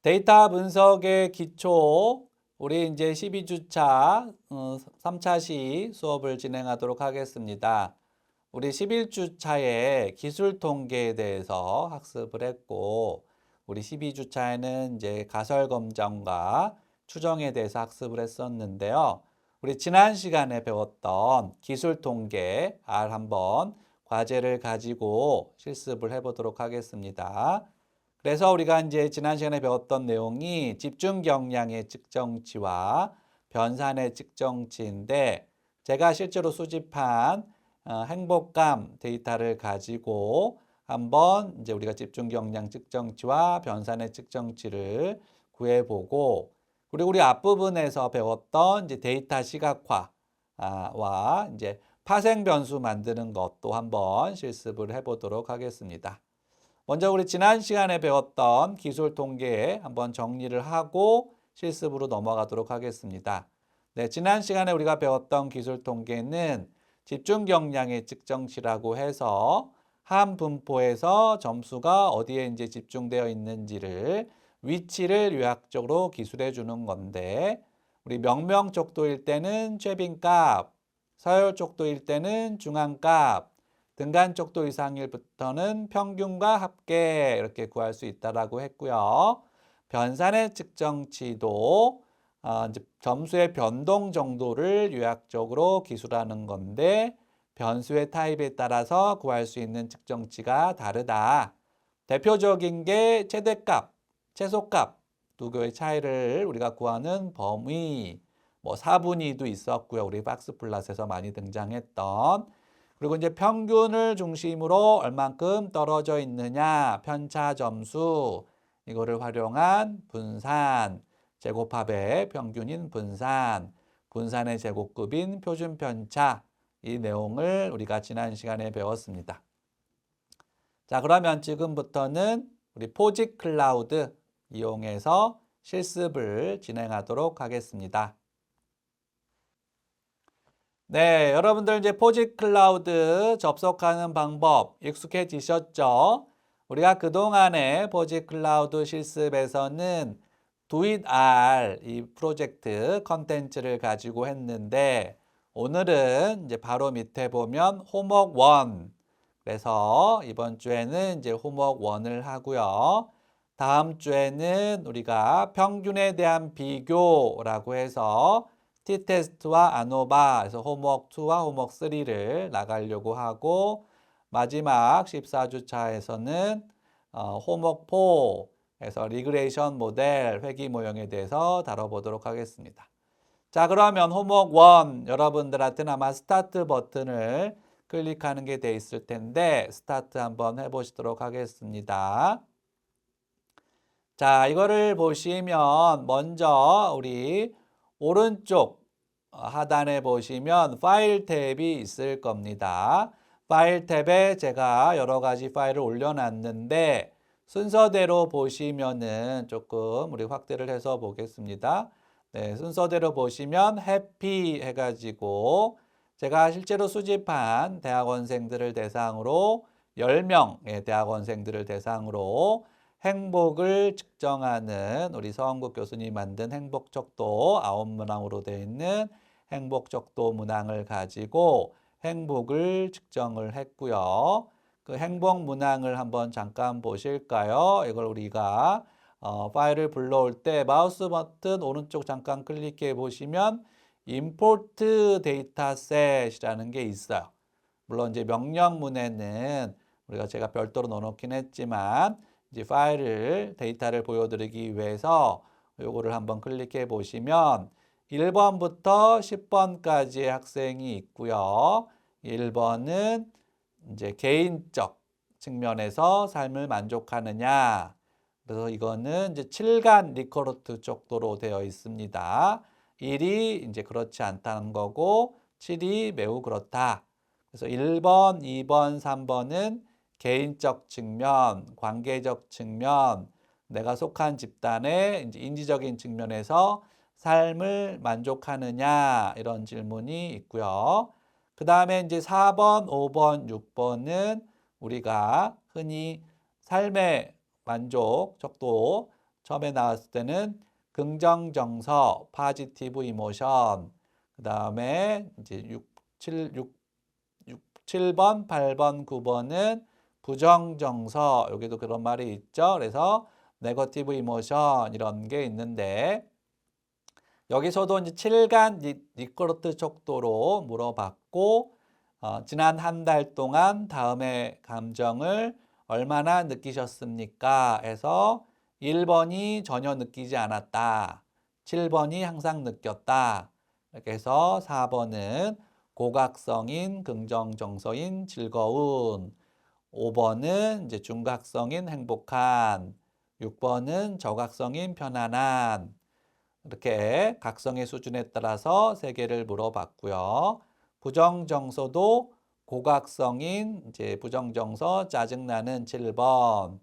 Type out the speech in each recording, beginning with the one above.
데이터 분석의 기초, 우리 이제 12주차 3차 시 수업을 진행하도록 하겠습니다. 우리 11주차에 기술 통계에 대해서 학습을 했고, 우리 12주차에는 이제 가설 검정과 추정에 대해서 학습을 했었는데요. 우리 지난 시간에 배웠던 기술 통계 R 한번 과제를 가지고 실습을 해보도록 하겠습니다. 그래서 우리가 이제 지난 시간에 배웠던 내용이 집중 경량의 측정치와 변산의 측정치인데, 제가 실제로 수집한 행복감 데이터를 가지고 한번 이제 우리가 집중 경량 측정치와 변산의 측정치를 구해보고, 그리고 우리 앞부분에서 배웠던 이제 데이터 시각화와 이제 파생 변수 만드는 것도 한번 실습을 해보도록 하겠습니다. 먼저 우리 지난 시간에 배웠던 기술 통계 한번 정리를 하고 실습으로 넘어가도록 하겠습니다. 네, 지난 시간에 우리가 배웠던 기술 통계는 집중 경량의 측정치라고 해서 한 분포에서 점수가 어디에 이제 집중되어 있는지를 위치를 요약적으로 기술해 주는 건데, 우리 명명 족도일 때는 최빈값, 서열 족도일 때는 중앙값, 등간 족도 이상일부터는 평균과 합계 이렇게 구할 수 있다라고 했고요. 변산의 측정치도 이제 점수의 변동 정도를 요약적으로 기술하는 건데, 변수의 타입에 따라서 구할 수 있는 측정치가 다르다. 대표적인 게 최대값, 최소값 두 개의 차이를 우리가 구하는 범위, 뭐 4분위도 있었고요. 우리 박스플랫에서 많이 등장했던. 그리고 이제 평균을 중심으로 얼만큼 떨어져 있느냐, 편차 점수, 이거를 활용한 분산, 제곱합의 평균인 분산, 분산의 제곱급인 표준 편차, 이 내용을 우리가 지난 시간에 배웠습니다. 자, 그러면 지금부터는 우리 포직 클라우드 이용해서 실습을 진행하도록 하겠습니다. 네, 여러분들 이제 포직 클라우드 접속하는 방법 익숙해지셨죠? 우리가 그동안에 포직 클라우드 실습에서는 도잇R 이 프로젝트 컨텐츠를 가지고 했는데, 오늘은 이제 바로 밑에 보면 홈워크 1. 그래서 이번 주에는 이제 홈워크 1을 하고요. 다음 주에는 우리가 평균에 대한 비교라고 해서 T테스트와 아노바, 그래서 홈워크 2와 홈워크 3를 나가려고 하고, 마지막 14주차에서는 홈워크 4에서 리그레이션 모델 회귀 모형에 대해서 다뤄보도록 하겠습니다. 자, 그러면 홈워크 1 여러분들한테는 아마 스타트 버튼을 클릭하는 게 돼 있을 텐데, 스타트 한번 해보시도록 하겠습니다. 자, 이거를 보시면 먼저 우리 오른쪽 하단에 보시면 파일 탭이 있을 겁니다. 파일 탭에 제가 여러 가지 파일을 올려놨는데, 순서대로 보시면은 조금 우리 확대를 해서 보겠습니다. 네, 순서대로 보시면 해피 해가지고 제가 실제로 수집한 대학원생들을 대상으로 10명의 대학원생들을 대상으로 행복을 측정하는 우리 서원국 교수님이 만든 행복척도 9문항으로 되어 있는 행복척도 문항을 가지고 행복을 측정을 했고요. 그 행복 문항을 한번 잠깐 보실까요? 이걸 우리가 파일을 불러올 때 마우스 버튼 오른쪽 잠깐 클릭해 보시면 import dataset이라는 게 있어요. 물론 이제 명령문에는 우리가 제가 별도로 넣어놓긴 했지만, 이제 데이터를 보여드리기 위해서 요거를 한번 클릭해 보시면 1번부터 10번까지의 학생이 있고요. 1번은 이제 개인적 측면에서 삶을 만족하느냐. 그래서 이거는 이제 7간 리커루트 족도로 되어 있습니다. 1이 이제 그렇지 않다는 거고, 7이 매우 그렇다. 그래서 1번, 2번, 3번은 개인적 측면, 관계적 측면, 내가 속한 집단의 이제 인지적인 측면에서 삶을 만족하느냐, 이런 질문이 있고요. 그 다음에 이제 4번, 5번, 6번은 우리가 흔히 삶의 만족 척도 처음에 나왔을 때는 긍정 정서, positive emotion. 그다음에 이제 7번, 8번, 9번은 부정 정서. 여기도 그런 말이 있죠. 그래서 네거티브 이모션 이런 게 있는데 여기서도 이제 7간 니코르트 척도로 물어봤고 지난 한 달 동안 다음의 감정을 얼마나 느끼셨습니까? 해서 1번이 전혀 느끼지 않았다. 7번이 항상 느꼈다. 이렇게 해서 4번은 고각성인 긍정 정서인 즐거운, 5번은 이제 중각성인 행복한, 6번은 저각성인 편안한. 이렇게 각성의 수준에 따라서 세 개를 물어봤고요. 부정정서도 고각성인 이제 부정정서 짜증나는 7번,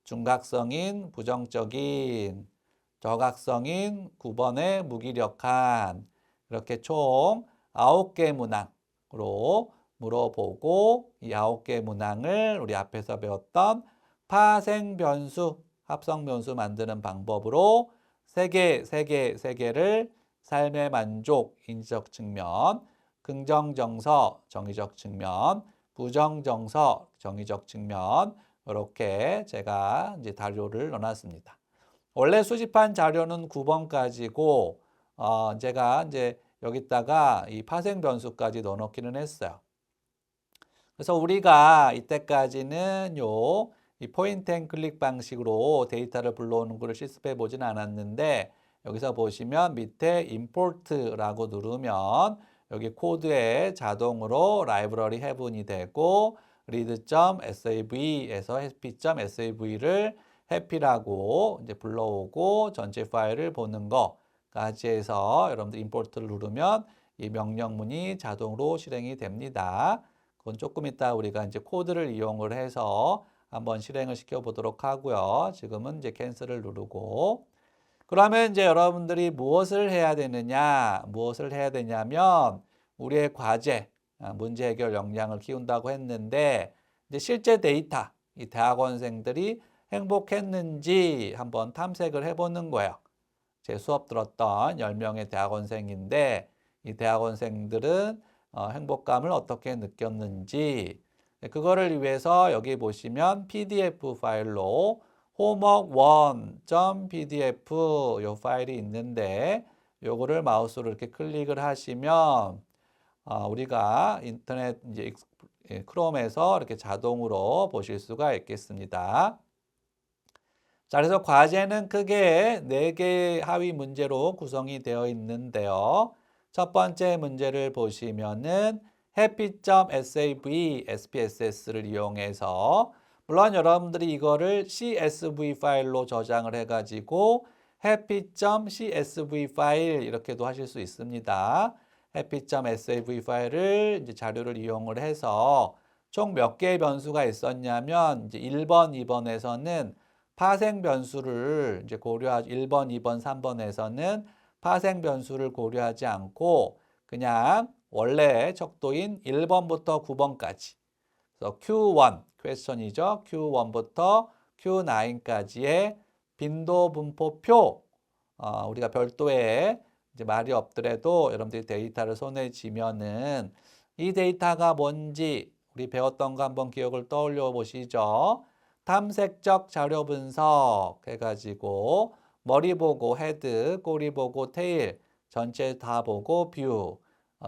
중각성인 부정적인, 저각성인 9번의 무기력한, 이렇게 총 9개 문항으로 물어보고 이 9개 문항을 우리 앞에서 배웠던 파생변수, 합성변수 만드는 방법으로 세 개를 삶의 만족, 인지적 측면, 긍정정서, 정의적 측면, 부정정서, 정의적 측면, 이렇게 제가 이제 자료를 넣어놨습니다. 원래 수집한 자료는 9번까지고, 제가 이제 여기다가 이 파생 변수까지 넣어놓기는 했어요. 그래서 우리가 이때까지는 이 포인트 앤 클릭 방식으로 데이터를 불러오는 것을 실습해 보진 않았는데 여기서 보시면 밑에 import라고 누르면 여기 코드에 자동으로 라이브러리 heaven이 되고 read.sav에서 happy.sav를 happy라고 이제 불러오고 전체 파일을 보는 거까지 해서 여러분들 import를 누르면 이 명령문이 자동으로 실행이 됩니다. 그건 조금 이따 우리가 이제 코드를 이용을 해서 한번 실행을 시켜 보도록 하고요. 지금은 이제 캔슬을 누르고. 그러면 이제 여러분들이 무엇을 해야 되느냐? 무엇을 해야 되냐면 우리의 과제, 문제 해결 역량을 키운다고 했는데 이제 실제 데이터, 이 대학원생들이 행복했는지 한번 탐색을 해보는 거예요. 제 수업 들었던 10명의 대학원생인데 이 대학원생들은 행복감을 어떻게 느꼈는지 그거를 위해서 여기 보시면 PDF 파일로 homework1.pdf 요 파일이 있는데 요거를 마우스로 이렇게 클릭을 하시면 우리가 인터넷 이제 크롬에서 이렇게 자동으로 보실 수가 있겠습니다. 자, 그래서 과제는 크게 4개의 하위 문제로 구성이 되어 있는데요. 첫 번째 문제를 보시면은 happy.sav, SPSS를 이용해서 물론 여러분들이 이거를 CSV 파일로 저장을 해가지고 happy.csv 파일 이렇게도 하실 수 있습니다. happy.sav 파일을 이제 자료를 이용을 해서 총 몇 개의 변수가 있었냐면 이제 1번, 2번에서는 파생 변수를 이제 1번, 2번, 3번에서는 파생 변수를 고려하지 않고 그냥 원래 척도인 1번부터 9번까지 그래서 Q1 퀘스천이죠. Q1부터 Q9까지의 빈도 분포표 우리가 별도의 이제 말이 없더라도 여러분들이 데이터를 손에 쥐면은 이 데이터가 뭔지 우리 배웠던 거 한번 기억을 떠올려 보시죠. 탐색적 자료 분석 해가지고 머리 보고 헤드, 꼬리 보고 테일, 전체 다 보고 뷰,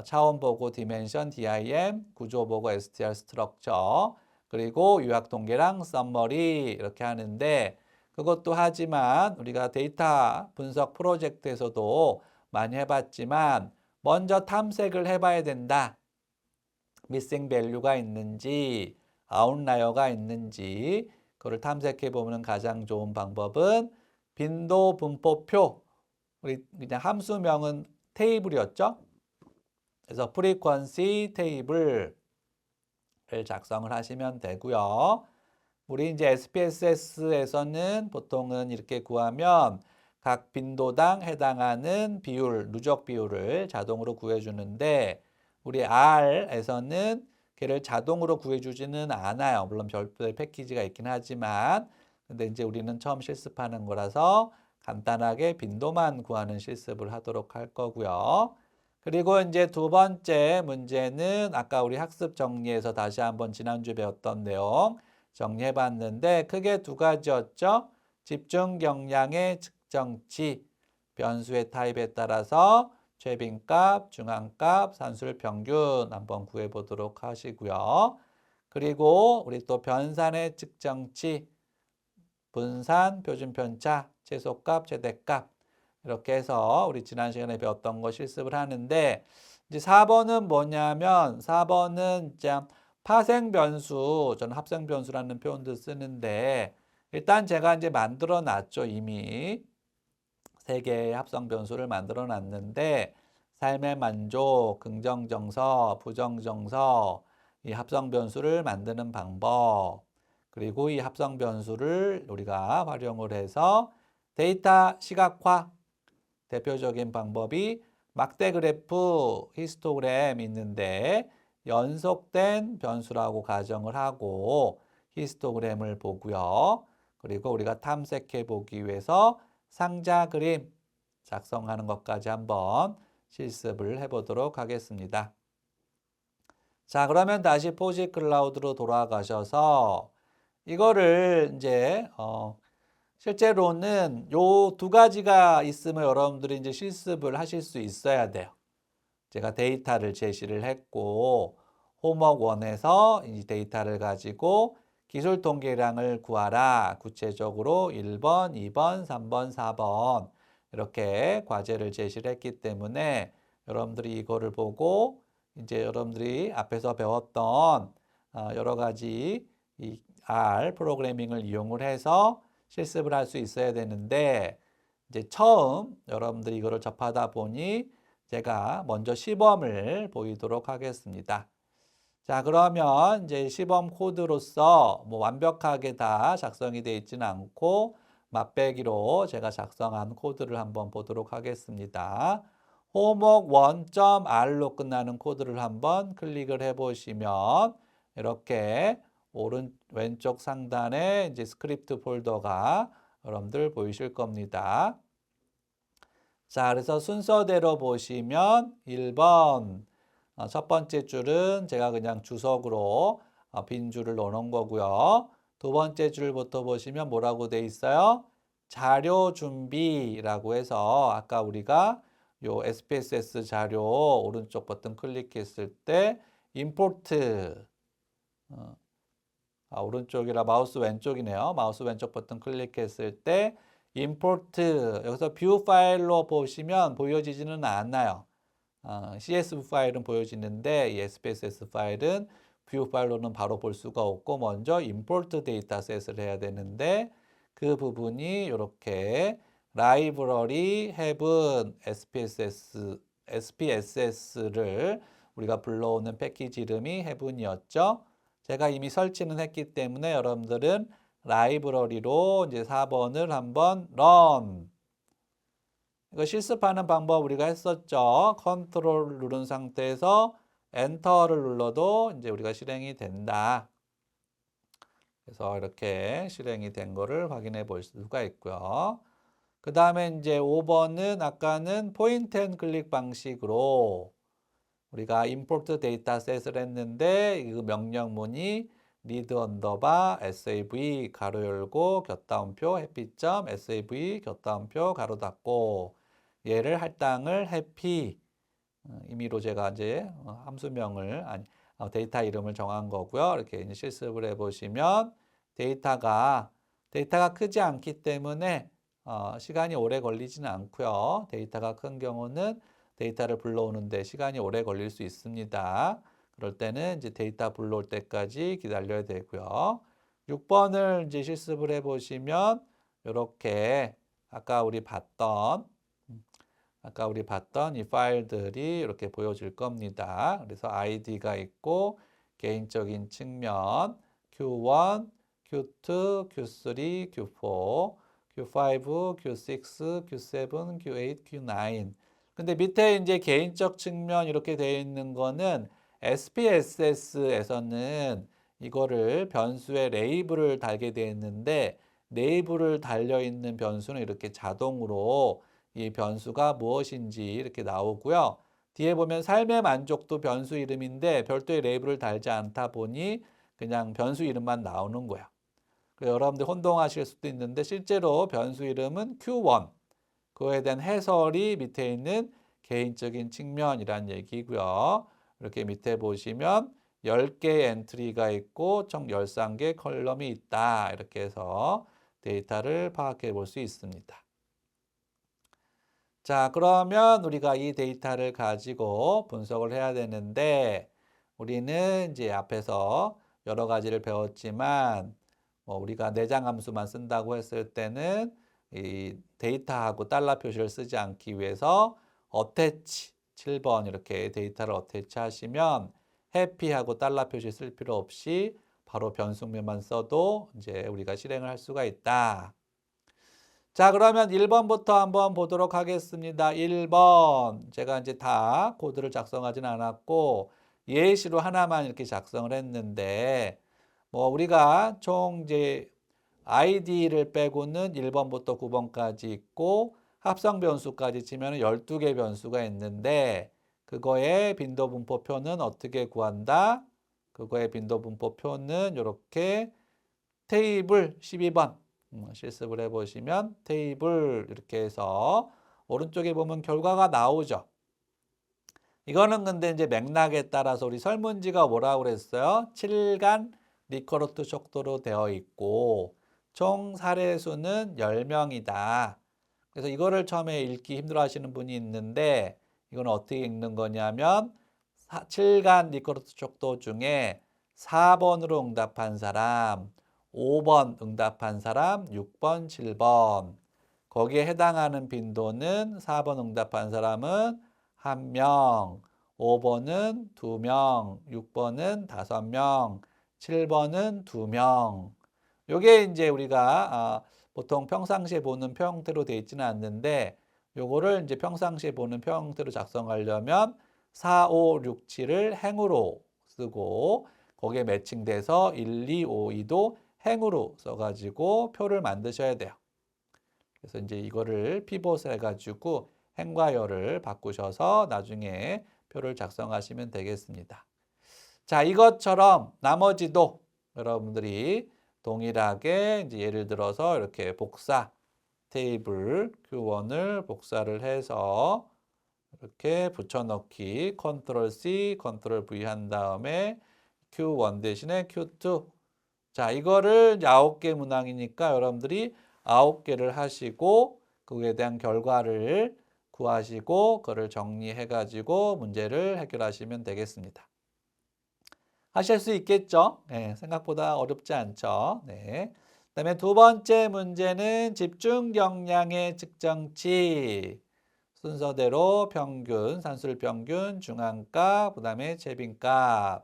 차원 보고 디멘션, DIM, 구조 보고 STR 스트럭처, 그리고 요약 통계랑 썸머리 이렇게 하는데 그것도 하지만 우리가 데이터 분석 프로젝트에서도 많이 해봤지만 먼저 탐색을 해봐야 된다. 미싱 밸류가 있는지, 아웃라이어가 있는지 그걸 탐색해 보면 가장 좋은 방법은 빈도 분포표. 우리 그냥 함수명은 테이블이었죠. 그래서 프리퀀시 테이블을 작성을 하시면 되고요. 우리 이제 SPSS에서는 보통은 이렇게 구하면 각 빈도당 해당하는 비율, 누적 비율을 자동으로 구해주는데 우리 R에서는 걔를 자동으로 구해주지는 않아요. 물론 별도의 패키지가 있긴 하지만 근데 이제 우리는 처음 실습하는 거라서 간단하게 빈도만 구하는 실습을 하도록 할 거고요. 그리고 이제 두 번째 문제는 아까 우리 학습 정리에서 다시 한번 지난주 배웠던 내용 정리해 봤는데 크게 두 가지였죠. 집중 경량의 측정치, 변수의 타입에 따라서 최빈값, 중앙값, 산술 평균 한번 구해 보도록 하시고요. 그리고 우리 또 변산의 측정치, 분산, 표준편차, 최소값, 최대값 이렇게 해서 우리 지난 시간에 배웠던 거 실습을 하는데 이제 4번은 뭐냐면 4번은 이제 파생 변수, 저는 합성 변수라는 표현도 쓰는데 일단 제가 이제 만들어 놨죠. 이미 세 개의 합성 변수를 만들어 놨는데 삶의 만족, 긍정정서, 부정정서 이 합성 변수를 만드는 방법 그리고 이 합성 변수를 우리가 활용을 해서 데이터 시각화 대표적인 방법이 막대 그래프, 히스토그램 있는데 연속된 변수라고 가정을 하고 히스토그램을 보고요. 그리고 우리가 탐색해 보기 위해서 상자 그림 작성하는 것까지 한번 실습을 해보도록 하겠습니다. 자, 그러면 다시 포지 클라우드로 돌아가셔서 이거를 이제 실제로는 요 두 가지가 있으면 여러분들이 이제 실습을 하실 수 있어야 돼요. 제가 데이터를 제시를 했고 홈워크 1에서 이 데이터를 가지고 기술 통계량을 구하라. 구체적으로 1번, 2번, 3번, 4번 이렇게 과제를 제시를 했기 때문에 여러분들이 이거를 보고 이제 여러분들이 앞에서 배웠던 여러 가지 이 R 프로그래밍을 이용을 해서 실습을 할 수 있어야 되는데 이제 처음 여러분들이 이거를 접하다 보니 제가 먼저 시범을 보이도록 하겠습니다. 자, 그러면 이제 시범 코드로서 뭐 완벽하게 다 작성이 되어 있지는 않고 맛배기로 제가 작성한 코드를 한번 보도록 하겠습니다. homework 1.r로 끝나는 코드를 한번 클릭을 해 보시면 이렇게 왼쪽 상단에 이제 스크립트 폴더가 여러분들 보이실 겁니다. 자, 그래서 순서대로 보시면 1번 첫 번째 줄은 제가 그냥 주석으로 빈 줄을 넣어놓은 거고요. 두 번째 줄부터 보시면 뭐라고 돼 있어요? 자료 준비라고 해서 아까 우리가 요 SPSS 자료 오른쪽 버튼 클릭했을 때 임포트 오른쪽이라 마우스 왼쪽이네요. 마우스 왼쪽 버튼 클릭했을 때 임포트 여기서 뷰 파일로 보시면 보여지지는 않아요. CSV 파일은 보여지는데 이 SPSS 파일은 뷰 파일로는 바로 볼 수가 없고 먼저 임포트 데이터셋을 해야 되는데 그 부분이 이렇게 라이브러리 heaven SPSS를 우리가 불러오는 패키지 이름이 heaven이었죠. 제가 이미 설치는 했기 때문에 여러분들은 라이브러리로 이제 4번을 한번 run 이거 실습하는 방법 우리가 했었죠. 컨트롤 누른 상태에서 엔터를 눌러도 이제 우리가 실행이 된다. 그래서 이렇게 실행이 된 거를 확인해 볼 수가 있고요. 그 다음에 이제 5번은 아까는 포인트 앤 클릭 방식으로 우리가 임포트 데이터셋을 했는데 이 명령문이 read 언더바 sav 가로 열고 곁다운표 해피점 sav 곁다운표 가로 닫고 얘를 할당을 해피 임의로 제가 이제 함수명을 데이터 이름을 정한 거고요. 이렇게 이제 실습을 해보시면 데이터가 크지 않기 때문에 시간이 오래 걸리지는 않고요. 데이터가 큰 경우는 데이터를 불러오는데 시간이 오래 걸릴 수 있습니다. 그럴 때는 이제 데이터 불러올 때까지 기다려야 되고요. 6번을 이제 실습을 해보시면 이렇게 아까 우리 봤던 이 파일들이 이렇게 보여질 겁니다. 그래서 아이디가 있고 개인적인 측면 Q1, Q2, Q3, Q4, Q5, Q6, Q7, Q8, Q9. 근데 밑에 이제 개인적 측면 이렇게 되어 있는 거는 SPSS에서는 이거를 변수에 레이블을 달게 되어 있는데 네이블을 달려있는 변수는 이렇게 자동으로 이 변수가 무엇인지 이렇게 나오고요. 뒤에 보면 삶의 만족도 변수 이름인데 별도의 레이블을 달지 않다 보니 그냥 변수 이름만 나오는 거야. 여러분들 혼동하실 수도 있는데 실제로 변수 이름은 Q1. 그거에 대한 해설이 밑에 있는 개인적인 측면이란 얘기고요. 이렇게 밑에 보시면 10개의 엔트리가 있고 총 13개 컬럼이 있다. 이렇게 해서 데이터를 파악해 볼 수 있습니다. 자, 그러면 우리가 이 데이터를 가지고 분석을 해야 되는데 우리는 이제 앞에서 여러 가지를 배웠지만 우리가 내장 함수만 쓴다고 했을 때는 이 데이터하고 달러 표시를 쓰지 않기 위해서 어태치 7번 이렇게 데이터를 어태치 하시면 해피하고 달러 표시 쓸 필요 없이 바로 변수명만 써도 이제 우리가 실행을 할 수가 있다. 자, 그러면 1번부터 한번 보도록 하겠습니다. 1번. 제가 이제 다 코드를 작성하진 않았고 예시로 하나만 이렇게 작성을 했는데 우리가 총 이제 id를 빼고는 1번부터 9번까지 있고 합성 변수까지 치면 12개 변수가 있는데 그거의 빈도 분포표는 어떻게 구한다? 그거의 빈도 분포표는 이렇게 테이블 12번 실습을 해보시면 테이블 이렇게 해서 오른쪽에 보면 결과가 나오죠. 이거는 근데 이제 맥락에 따라서 우리 설문지가 뭐라고 그랬어요? 7간 리커루트 척도로 되어 있고 총 사례 수는 10명이다. 그래서 이거를 처음에 읽기 힘들어 하시는 분이 있는데 이건 어떻게 읽는 거냐면 7간 리커루트 척도 중에 4번으로 응답한 사람, 5번 응답한 사람, 6번, 7번. 거기에 해당하는 빈도는 4번 응답한 사람은 1명, 5번은 2명, 6번은 5명, 7번은 2명. 요게 이제 우리가 보통 평상시에 보는 표 형태로 되어 있지는 않는데 요거를 이제 평상시에 보는 표 형태로 작성하려면 4, 5, 6, 7을 행으로 쓰고 거기에 매칭돼서 1, 2, 5, 2도 행으로 써가지고 표를 만드셔야 돼요. 그래서 이제 이거를 피봇을 해가지고 행과 열을 바꾸셔서 나중에 표를 작성하시면 되겠습니다. 자, 이것처럼 나머지도 여러분들이 동일하게 이제 예를 들어서 이렇게 복사 테이블 Q1을 복사를 해서 이렇게 붙여넣기 컨트롤 C, 컨트롤 V 한 다음에 Q1 대신에 Q2. 자, 이거를 이제 9개 문항이니까 여러분들이 9개를 하시고 그에 대한 결과를 구하시고 그걸 정리해 가지고 문제를 해결하시면 되겠습니다. 하실 수 있겠죠? 네, 생각보다 어렵지 않죠? 네. 그다음에 두 번째 문제는 집중 경량의 측정치. 순서대로 평균, 산술 평균, 중앙값, 그다음에 최빈값인데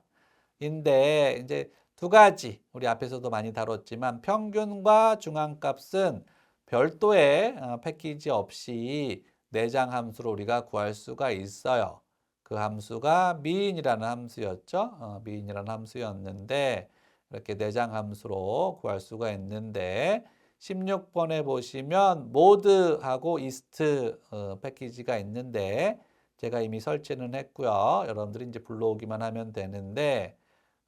이제 두 가지 우리 앞에서도 많이 다뤘지만 평균과 중앙값은 별도의 패키지 없이 내장 함수로 우리가 구할 수가 있어요. 그 함수가 mean이라는 함수였죠. mean이라는 함수였는데 이렇게 내장 함수로 구할 수가 있는데 16번에 보시면 모드하고 이스트 패키지가 있는데 제가 이미 설치는 했고요. 여러분들이 이제 불러오기만 하면 되는데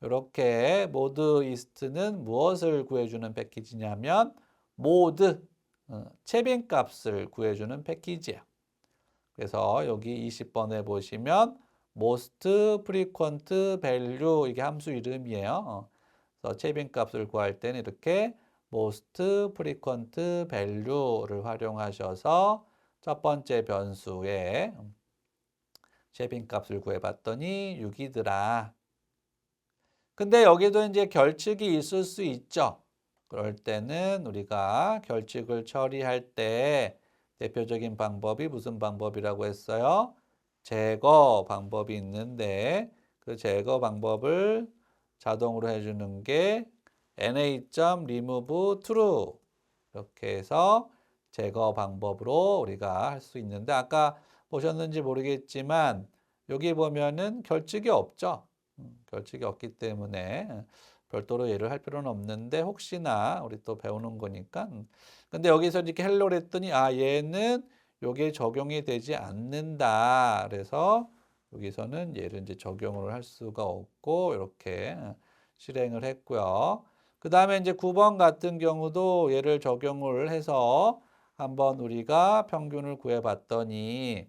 이렇게 모드 이스트는 무엇을 구해주는 패키지냐면 모드 채빈 값을 구해주는 패키지예요. 그래서 여기 20번에 보시면 most frequent value 이게 함수 이름이에요. 그래서 채빈 값을 구할 때는 이렇게 most frequent value를 활용하셔서 첫 번째 변수에 채빈 값을 구해봤더니 6이더라. 근데 여기도 이제 결칙이 있을 수 있죠. 그럴 때는 우리가 결칙을 처리할 때 대표적인 방법이 무슨 방법이라고 했어요? 제거 방법이 있는데 그 제거 방법을 자동으로 해주는 게 na.remove true 이렇게 해서 제거 방법으로 우리가 할 수 있는데 아까 보셨는지 모르겠지만 여기 보면은 결칙이 없죠. 결칙이 없기 때문에 별도로 예를 할 필요는 없는데 혹시나 우리 또 배우는 거니까. 근데 여기서 이렇게 헬로를 했더니 얘는 요게 적용이 되지 않는다. 그래서 여기서는 얘를 이제 적용을 할 수가 없고 이렇게 실행을 했고요. 그 다음에 이제 9번 같은 경우도 얘를 적용을 해서 한번 우리가 평균을 구해봤더니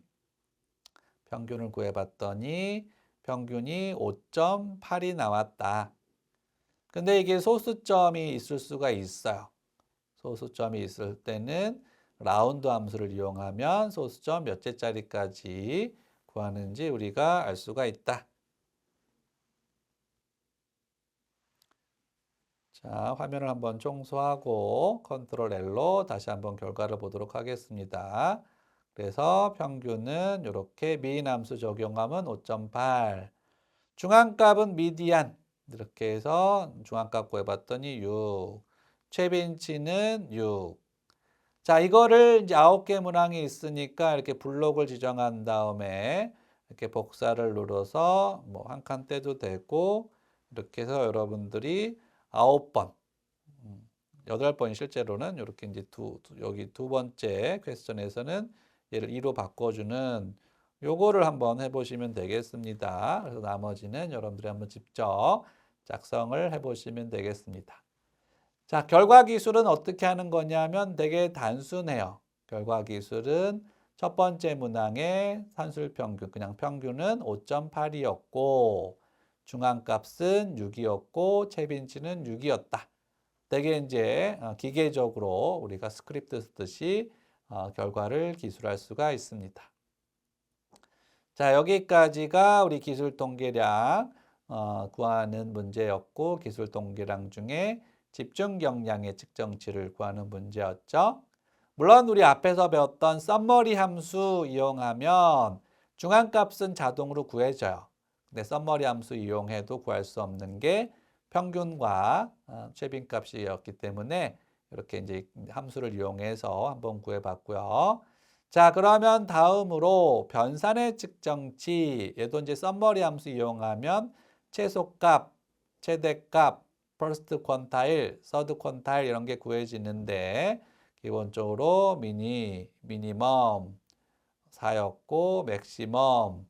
평균이 5.8이 나왔다. 근데 이게 소수점이 있을 수가 있어요. 소수점이 있을 때는 라운드 함수를 이용하면 소수점 몇 개짜리까지 구하는지 우리가 알 수가 있다. 자, 화면을 한번 청소하고 컨트롤 L로 다시 한번 결과를 보도록 하겠습니다. 그래서 평균은 이렇게 미인 함수 적용하면 5.8. 중앙값은 미디안. 이렇게 해서 중앙값 구해봤더니 6. 최빈치는 6. 자, 이거를 이제 9개 문항이 있으니까 이렇게 블록을 지정한 다음에 이렇게 복사를 눌러서 뭐 한 칸 떼도 되고 이렇게 해서 여러분들이 9번, 8번이 실제로는 이렇게 이제 여기 두 번째 퀘스천에서는 얘를 2로 바꿔주는 요거를 한번 해보시면 되겠습니다. 그래서 나머지는 여러분들이 한번 직접 작성을 해보시면 되겠습니다. 자, 결과 기술은 어떻게 하는 거냐면 되게 단순해요. 결과 기술은 첫 번째 문항의 산술 평균, 그냥 평균은 5.8이었고 중앙값은 6이었고 최빈치는 6이었다. 되게 이제 기계적으로 우리가 스크립트 쓰듯이 결과를 기술할 수가 있습니다. 자, 여기까지가 우리 기술 통계량 구하는 문제였고 기술 통계량 중에 집중 경량의 측정치를 구하는 문제였죠. 물론 우리 앞에서 배웠던 썸머리 함수 이용하면 중앙값은 자동으로 구해져요. 근데 썸머리 함수 이용해도 구할 수 없는 게 평균과 최빈값이었기 때문에 이렇게 이제 함수를 이용해서 한번 구해봤고요. 자, 그러면 다음으로 변산의 측정치, 얘도 이제 썸머리 함수 이용하면 최소값, 최대값, 퍼스트 퀀타일, 서드 퀀타일 이런 게 구해지는데 기본적으로 미니멈 4였고 맥시멈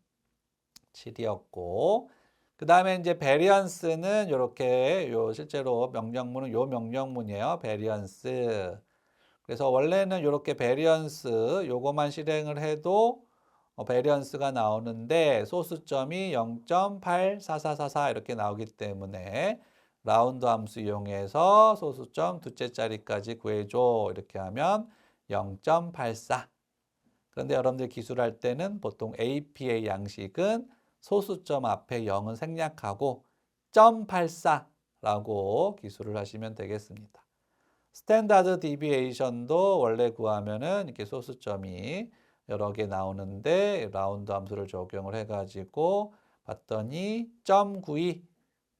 7이었고 그 다음에 이제 베리언스는 이렇게 실제로 명령문은 명령문이에요. 베리언스. 그래서 원래는 이렇게 베리언스 요거만 실행을 해도 베리언스가 나오는데 소수점이 0.84444 이렇게 나오기 때문에 라운드 함수 이용해서 소수점 두째 자리까지 구해줘 이렇게 하면 0.84. 그런데 여러분들 기술할 때는 보통 APA 양식은 소수점 앞에 0은 생략하고 0.84라고 기술을 하시면 되겠습니다. 스탠다드 디비에이션도 원래 구하면은 이렇게 소수점이 여러 개 나오는데 라운드 함수를 적용을 해가지고 봤더니 0.92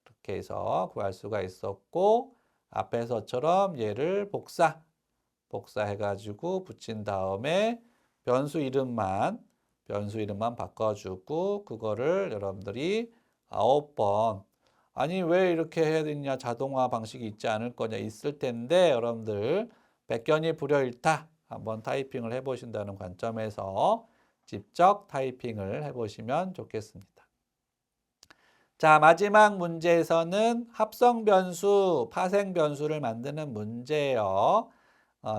이렇게 해서 구할 수가 있었고 앞에서처럼 얘를 복사해가지고 붙인 다음에 변수 이름만 바꿔주고 그거를 여러분들이 9번 아니 왜 이렇게 해야 되냐 자동화 방식이 있지 않을 거냐 있을 텐데 여러분들 백견이 불여일타 한번 타이핑을 해보신다는 관점에서 직접 타이핑을 해보시면 좋겠습니다. 자, 마지막 문제에서는 합성 변수, 파생 변수를 만드는 문제예요.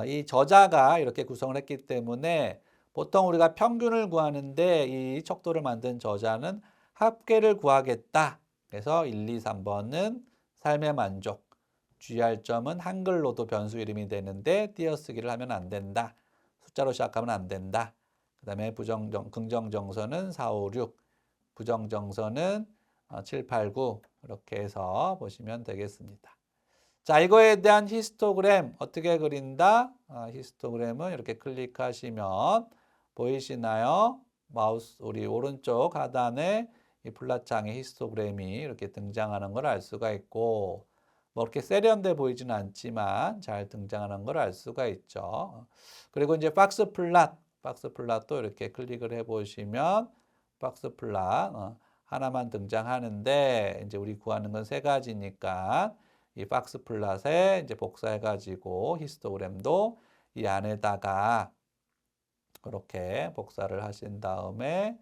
이 저자가 이렇게 구성을 했기 때문에 보통 우리가 평균을 구하는데 이 척도를 만든 저자는 합계를 구하겠다. 그래서 1, 2, 3번은 삶의 만족. 주의할 점은 한글로도 변수 이름이 되는데 띄어쓰기를 하면 안 된다. 숫자로 시작하면 안 된다. 그 다음에 긍정정선은 4, 5, 6. 부정정선은 7, 8, 9 이렇게 해서 보시면 되겠습니다. 자, 이거에 대한 히스토그램 어떻게 그린다? 히스토그램은 이렇게 클릭하시면 보이시나요? 마우스 우리 오른쪽 하단에 이 플랫창에 히스토그램이 이렇게 등장하는 걸 알 수가 있고 뭐 이렇게 세련돼 보이지는 않지만 잘 등장하는 걸 알 수가 있죠. 그리고 이제 박스 플랫도 이렇게 클릭을 해보시면 박스 플랫 하나만 등장하는데 이제 우리 구하는 건 세 가지니까 이 박스 플롯에 이제 복사해 가지고 히스토그램도 이 안에다가 그렇게 복사를 하신 다음에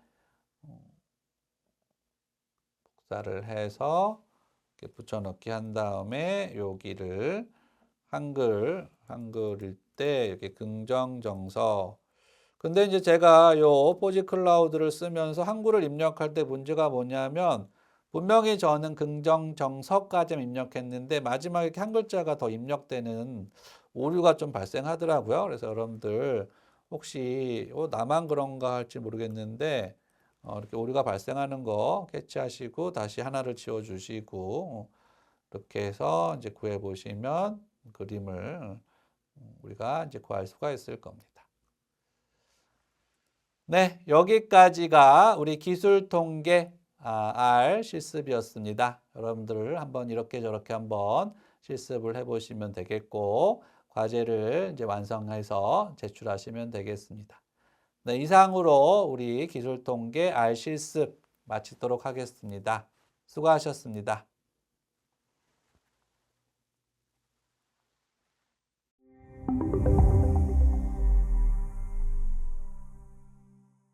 복사를 해서 이렇게 붙여넣기 한 다음에 여기를 한글일 때 이렇게 긍정정서. 근데 이제 제가 요 포지 클라우드를 쓰면서 한글을 입력할 때 문제가 뭐냐면 분명히 저는 긍정정서까지 입력했는데 마지막에 이렇게 한 글자가 더 입력되는 오류가 좀 발생하더라고요. 그래서 여러분들 혹시 나만 그런가 할지 모르겠는데 이렇게 오류가 발생하는 거 캐치하시고 다시 하나를 지워주시고 이렇게 해서 이제 구해 보시면 그림을 우리가 이제 구할 수가 있을 겁니다. 네, 여기까지가 우리 기술통계 R 실습이었습니다. 여러분들 한번 이렇게 저렇게 한번 실습을 해보시면 되겠고 과제를 이제 완성해서 제출하시면 되겠습니다. 네, 이상으로 우리 기술통계 R 실습 마치도록 하겠습니다. 수고하셨습니다.